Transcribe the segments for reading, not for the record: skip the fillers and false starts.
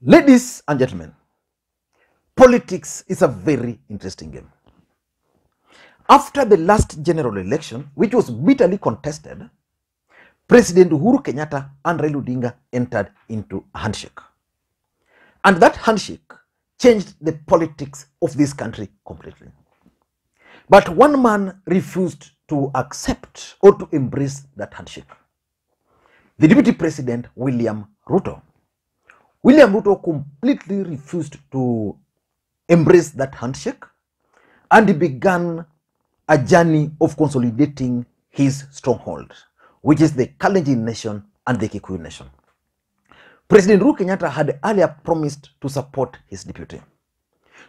Ladies and gentlemen, politics is a very interesting game. After the last general election, which was bitterly contested, President Uhuru Kenyatta and Raila Odinga entered into a handshake. And that handshake changed the politics of this country completely. But one man refused to accept or to embrace that handshake. The Deputy President, William Ruto. William Ruto completely refused to embrace that handshake, and he began a journey of consolidating his stronghold, which is the Kalenjin nation and the Kikuyu nation. President Uhuru Kenyatta had earlier promised to support his deputy.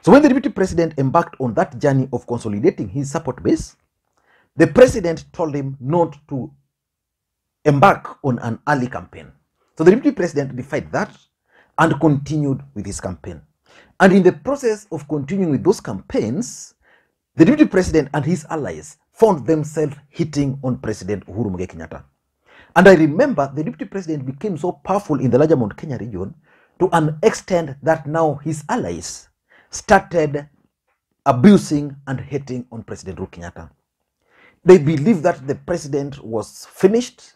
So when the deputy president embarked on that journey of consolidating his support base, the president told him not to embark on an early campaign. So the deputy president defied that and continued with his campaign. And in the process of continuing with those campaigns, the deputy president and his allies found themselves hitting on President Uhuru Kenyatta. And I remember the deputy president became so powerful in the larger Mount Kenya region to an extent that now his allies started abusing and hating on President Uhuru Kenyatta. They believed that the president was finished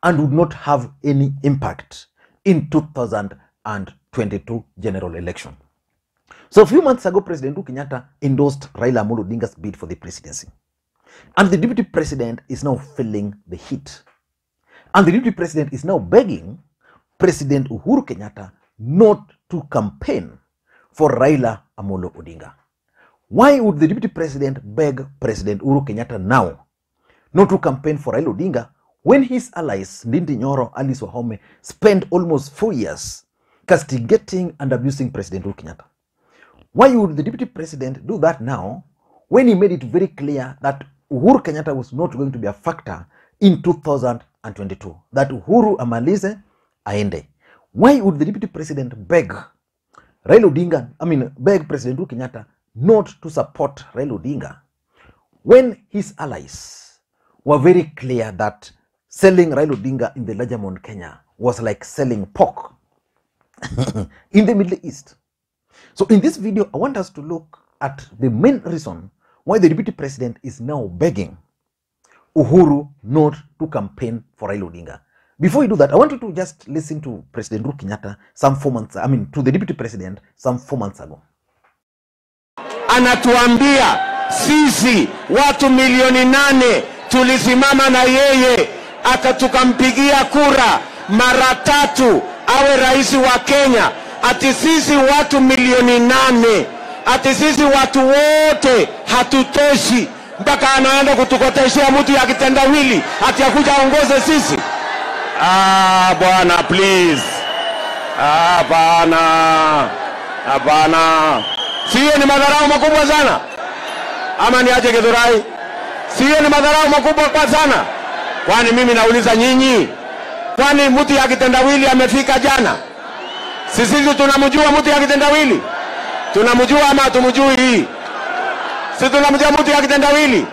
and would not have any impact in 2022 general election. So a few months ago, President Uhuru Kenyatta endorsed Raila Odinga's bid for the presidency. And the deputy president is now feeling the heat. And the deputy president is now begging President Uhuru Kenyatta not to campaign for Raila Amolo Odinga. Why would the deputy president beg President Uhuru Kenyatta now not to campaign for Raila Odinga when his allies, Ndindi Nyoro, Alice Wahome, spent almost 4 years castigating and abusing President Uhuru Kenyatta? Why would the deputy president do that now when he made it very clear that Uhuru Kenyatta was not going to be a factor in 2022? That Uhuru amalize aende. Why would the deputy president beg Raila Odinga, beg President Uhuru Kenyatta not to support Raila Odinga when his allies were very clear that selling Raila Odinga in the larger Mount Kenya was like selling pork in the Middle East? So in this video, I want us to look at the main reason why the deputy president is now begging Uhuru not to campaign for Raila Odinga. Before we do that, I want you to just listen to President Uhuru Kenyatta to the deputy president some 4 months ago. Anatuambia sisi watu milioni 8 tulisimama na yeye akatukampigia kura mara 3 awe rais wa Kenya. Ati sisi watu milioni 8, ati sisi watu wote hatutoshi, mpaka anaenda kutukoteshea mtu ya kitendawili ati akuja aongoze sisi. Bwana please. Hapana. Siyo ni madharau makubwa sana? Ama niache Githurai? Siyo ni madharau makubwa kwa sana? Kwani mimi nauliza nyinyi, kwani mtu ya kitendawili amefika jana? Sisi tunamjua mtu ya kitendawili? Tunamjua ama tumjui? Sisi tunamjua mtu ya kitendawili?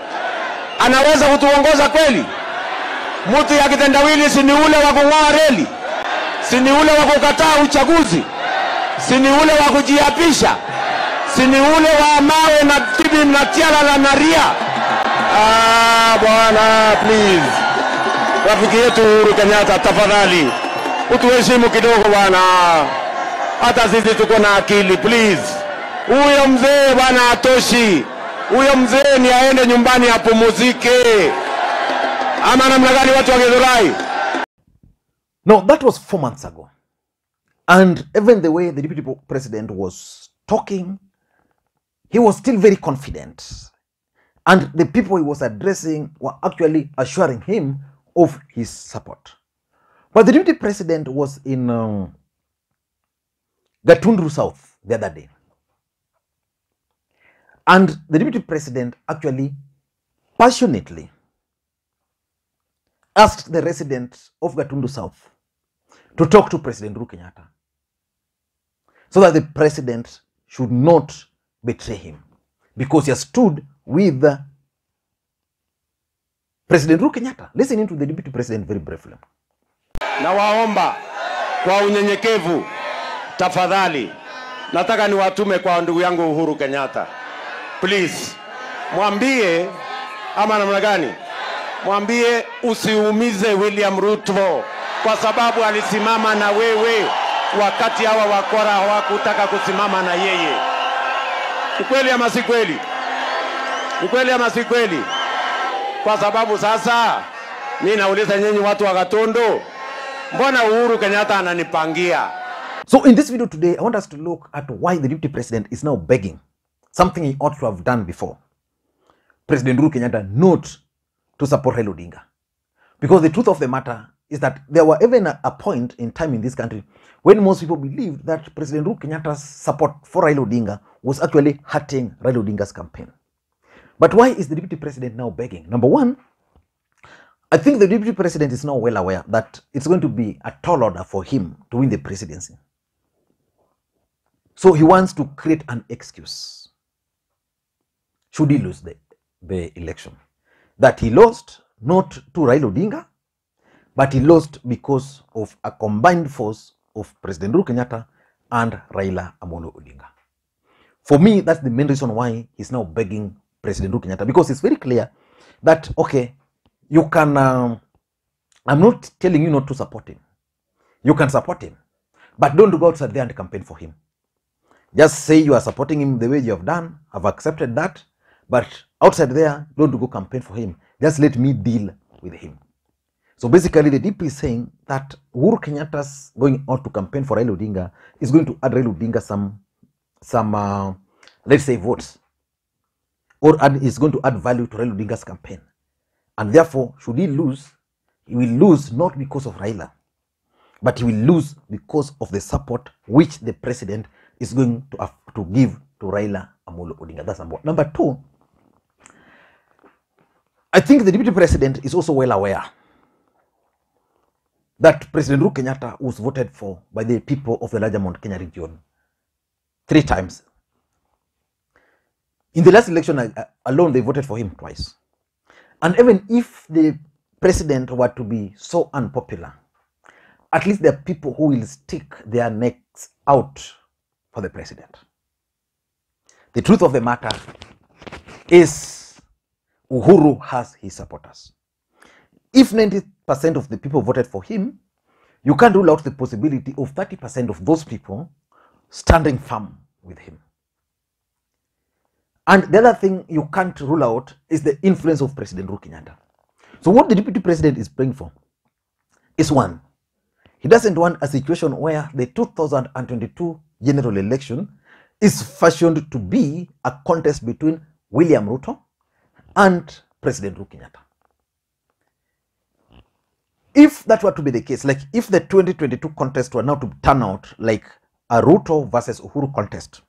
Anaweza kutuongoza kweli? Mtu ya kitendawili si ni ule wa kung'oa reli? Si ni ule wa kukataa uchaguzi? Si ni ule wa kujiapisha? Si ni ule wa mawe na tibi na tiala na ria? Bwana please. Rafiki yetu Uhuru Kenyatta, tafadhali utuheshimu kidogo bwana. Hata sisi tuko na akili please. Huyo mzee bwana atoshi. Huyo mzee ni aende nyumbani apumzike. Ama namna gani watu wa Githurai? No, that was 4 months ago. And even the way the deputy president was talking, he was still very confident. And the people he was addressing were actually assuring him of his support. But the deputy president was in Gatundu South the other day. And the deputy president actually passionately asked the residents of Gatundu South to talk to President Uhuru Kenyatta so that the president should not betray him, because he has stood with President Uhuru Kenyatta. Listening to the deputy president very briefly. Na waomba kwa unyenyekevu tafadhali nataka niwatume kwa ndugu yangu Uhuru Kenyatta. Please, mwambie, ama namna gani? Mwambie usiumize William Ruto kwa sababu alisimama na wewe wakati hawa wakora hawakutaka kusimama na yeye. Ukweli ama si kweli? Ukweli ama si kweli? Kwa sababu sasa mimi nauliza nyinyi watu wa Gatondo, mbona Uhuru Kenyatta ananipangia? So in this video today, I want us to look at why the deputy president is now begging something he ought to have done before. President Uhuru Kenyatta not to support Raila Odinga. Because the truth of the matter is that there were even a point in time in this country when most people believed that President Uhuru Kenyatta's support for Raila Odinga was actually hurting Raila Odinga's campaign. But why is the deputy president now begging? Number one, I think the deputy president is now well aware that it's going to be a tall order for him to win the presidency. So he wants to create an excuse should he lose the election. That he lost not to Raila Odinga, but he lost because of a combined force of President Uhuru Kenyatta and Raila Odinga. For me, that's the main reason why he's now begging President Uhuru Kenyatta, because it's very clear that, okay, you can, I'm not telling you not to support him. You can support him, but don't go outside there and campaign for him. Just say you are supporting him the way you have done. I've accepted that, but outside there, don't go campaign for him. Just let me deal with him. So basically, the DP is saying that Uhuru Kenyatta's going out to campaign for Raila Odinga is going to add Raila Odinga some let's say votes, or is going to add value to Raila Odinga's campaign. And therefore, should he lose, he will lose not because of Raila, but he will lose because of the support which the president is going to give to Raila Odinga. That's number one. Number two, I think the deputy president is also well aware that President Uhuru Kenyatta was voted for by the people of the larger Mount Kenya region 3 times. In the last election alone, they voted for him twice. And even if the president were to be so unpopular, at least there are people who will stick their necks out for the president. The truth of the matter is Uhuru has his supporters. If 90% of the people voted for him, you can't rule out the possibility of 30% of those people standing firm with him. And the other thing you can't rule out is the influence of President Uhuru Kenyatta. So what the deputy president is praying for is one, he doesn't want a situation where the 2022 general election is fashioned to be a contest between William Ruto and President Uhuru Kenyatta. If that were to be the case, like if the 2022 contest were now to turn out like a Ruto versus Uhuru contest,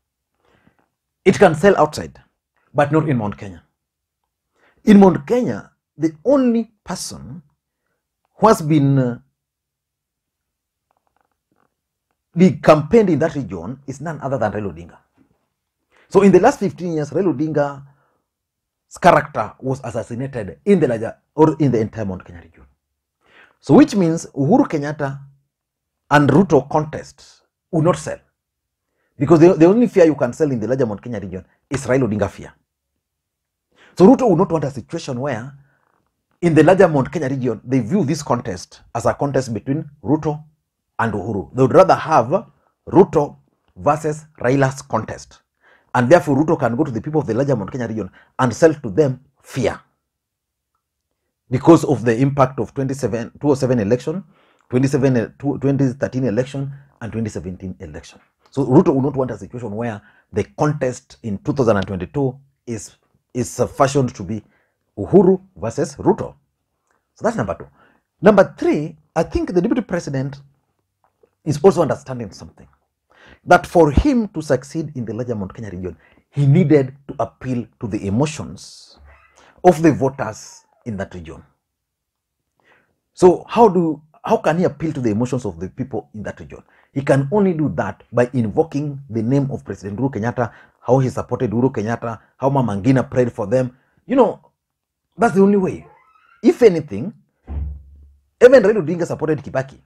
it can sell outside, but not in Mount Kenya. In Mount Kenya, the only person who has been campaigned in that region is none other than Raila Odinga. So in the last 15 years, Raila Odinga's character was assassinated in the larger or in the entire Mount Kenya region. So which means Uhuru Kenyatta and Ruto contest will not sell. Because the only fear you can sell in the larger Mount Kenya region is Raila Odinga fear. So Ruto would not want a situation where in the larger Mount Kenya region, they view this contest as a contest between Ruto and Uhuru. They would rather have Ruto versus Raila's contest. And therefore Ruto can go to the people of the larger Mount Kenya region and sell to them fear. Because of the impact of 2007 election, 2013 election, and 2017 election. So Ruto would not want a situation where the contest in 2022 is fashioned to be Uhuru versus Ruto. So that's number two. Number three, I think the deputy president is also understanding something. That for him to succeed in the larger Mount Kenya region, he needed to appeal to the emotions of the voters in that region. So how can he appeal to the emotions of the people in that region? He can only do that by invoking the name of President Uhuru Kenyatta, how he supported Uhuru Kenyatta, how Mama Ngina prayed for them. You know, that's the only way. If anything, even Raila Odinga supported Kibaki.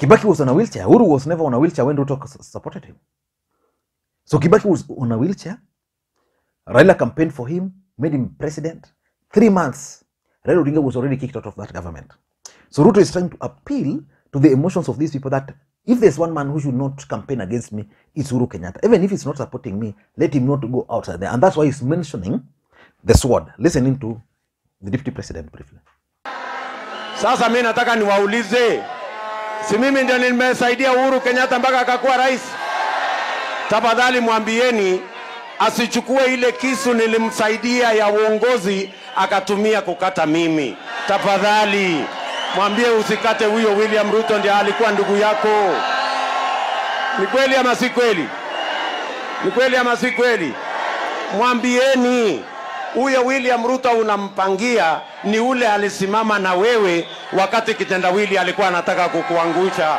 Kibaki was on a wheelchair. Uhuru was never on a wheelchair when Ruto supported him. So Kibaki was on a wheelchair. Raila campaigned for him, made him president. 3 months, Raila Odinga was already kicked out of that government. So Ruto is trying to appeal to the emotions of these people that if there's one man who should not campaign against me, it's Uhuru Kenyatta. Even if he's not supporting me, let him not go outside there. And that's why he's mentioning the sword. Listening to the deputy president briefly. Sasa mimi nataka niwaulize, si mimi ndio nimesaidia Uhuru Kenyatta mpaka akakuwa rais? Tafadhali mwambieni asichukue ile kisu nilimsaidia ya uongozi akatumia kukata mimi. Tafadhali mwambie usikate huyo William Ruto, ndiye alikuwa ndugu yako. Ni kweli ama si kweli? Ni kweli ama si kweli? Mwambieni huyo William Ruto unampangia ni ule alisimama na wewe wakati kitendawili alikuwa anataka kukuangusha.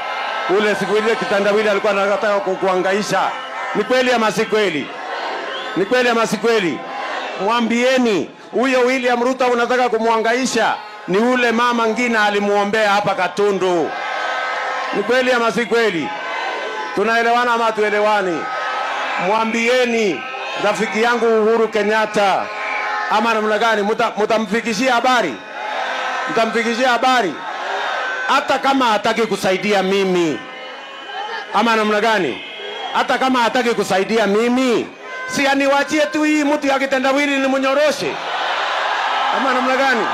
Ule siku ile kitendawili alikuwa anataka kukuangaisha. Ni kweli ama si kweli? Ni kweli ama si kweli? Mwambieni huyo William Ruto unataka kumuangaisha ni ule mama Ngina alimuombea hapa Katundu. Ni kweli ama si kweli? Tunaelewana ama tuelewani? Mwambieni rafiki yangu Uhuru Kenyatta, ama namna gani mtamfikishia habari? Mtamfikishia habari hata kama hataki kusaidia mimi, ama namna gani? Hata kama hataki kusaidia mimi, si aniwachie tu hii mtu ya kitendawili ni mnyoroshe, ama namna gani?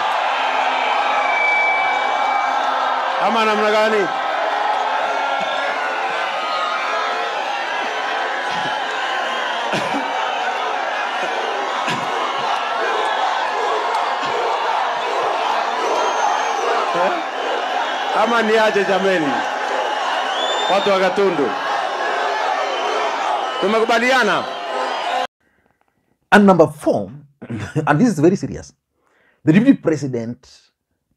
Ama namna gani? Ama niaje jameni? Watu wa Gatundu. Tumekubaliana. And number 4, and this is very serious. The deputy president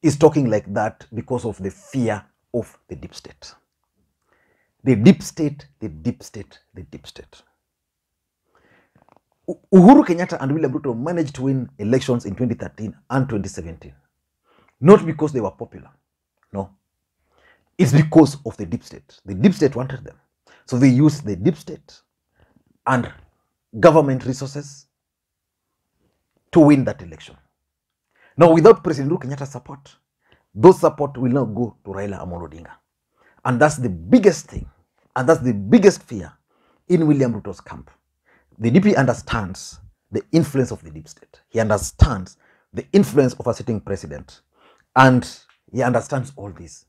is talking like that because of the fear of the deep state. The deep state, the deep state, the deep state. Uhuru Kenyatta and William Ruto managed to win elections in 2013 and 2017. Not because they were popular. No. It's because of the deep state. The deep state wanted them. So they used the deep state and government resources to win that election. Now, without President Uhuru Kenyatta's support, those support will not go to Raila Odinga. And that's the biggest thing. And that's the biggest fear in William Ruto's camp. The DP understands the influence of the deep state. He understands the influence of a sitting president. And he understands all this.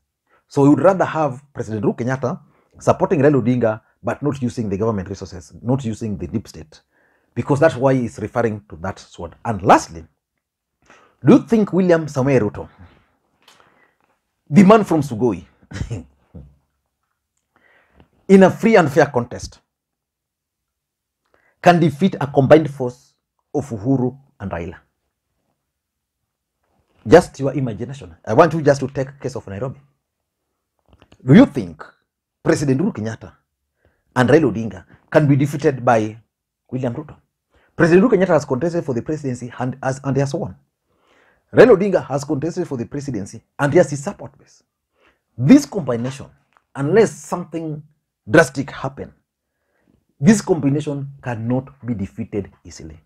So he would rather have President Uhuru Kenyatta supporting Raila Odinga, but not using the government resources, not using the deep state. Because that's why he's referring to that sword. And lastly, do you think William Samoei Ruto, the man from Sugoi, in a free and fair contest, can defeat a combined force of Uhuru and Raila? Just your imagination. I want you just to take case of Nairobi. Do you think President Uhuru Kenyatta and Raila Odinga can be defeated by William Ruto? President Uhuru Kenyatta has contested for the presidency and he has won. Raila Odinga has contested for the presidency and he has his support base. This combination, unless something drastic happens, this combination cannot be defeated easily.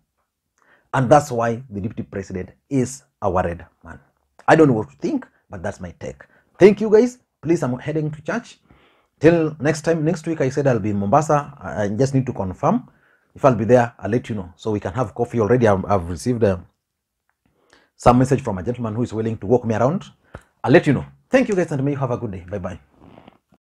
And that's why the deputy president is a worried man. I don't know what to think, but that's my take. Thank you guys. Please, I'm heading to church. Till next time, next week I said I'll be in Mombasa. I just need to confirm. If I'll be there, I'll let you know. So we can have coffee already. I've received some message from a gentleman who is willing to walk me around. I'll let you know. Thank you guys and may you have a good day. Bye-bye.